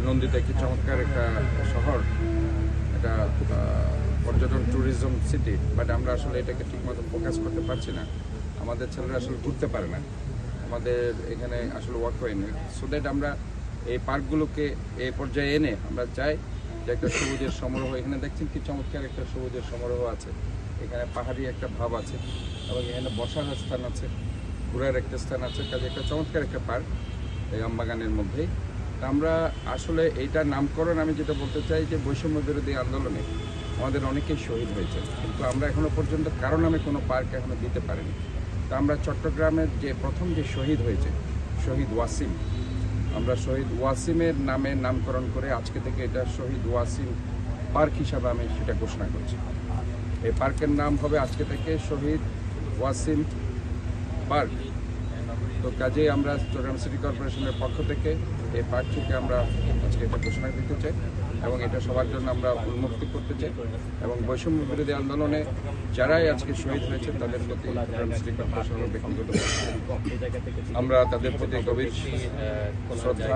নন্দিত একটি চমৎকার একটা শহর, একটা পর্যটন ট্যুরিজম সিটি, বাট আমরা আসলে এটাকে ঠিকমতো ফোকাস করতে পারছি না। আমাদের ছেলেরা আসলে ঘুরতে পারে না, আমাদের এখানে আসলে ওয়াকওয়ে নেই। সো দ্যাট আমরা এই পার্কগুলোকে এই পর্যায়ে এনে আমরা চাই যে একটা সবুজের সমারোহ, এখানে দেখছেন কি চমৎকার একটা সবুজের সমারোহ আছে, এখানে পাহাড়ি একটা ভাব আছে এবং এখানে বসার স্থান আছে, ঘোরার একটা স্থান আছে, কাজে একটা চমৎকার একটা পার্ক এই আমবাগানের মধ্যেই। আমরা আসলে এইটার নামকরণ, আমি যেটা বলতে চাই যে বৈষম্য বিরোধী আন্দোলনে আমাদের অনেকেই শহীদ হয়েছে, কিন্তু আমরা এখনো পর্যন্ত কারো নামে কোনো পার্ক এখনো দিতে পারিনি। তা আমরা চট্টগ্রামের যে প্রথম যে শহীদ হয়েছে শহীদ ওয়াসিম, আমরা শহীদ ওয়াসিমের নামে নামকরণ করে আজকে থেকে এটা শহীদ ওয়াসিম পার্ক হিসাবে আমি সেটা ঘোষণা করছি। এই পার্কের নাম হবে আজকে থেকে শহীদ ওয়াসিম পার্ক। তো কাজেই আমরা চট্টগ্রাম সিটি কর্পোরেশনের পক্ষ থেকে এই পার্ক থেকে আমরা আজকে এটা ঘোষণা দিতে চাই এবং এটা সবার জন্য আমরা উন্মুক্ত করতে চাই এবং বৈষম্য বিরোধী আন্দোলনে যারাই আজকে শহীদ হয়েছে তাদের প্রতি চট্টগ্রাম সিটি কর্পোরেশনের ব্যক্তিগত আমরা তাদের প্রতি গভীর শ্রদ্ধা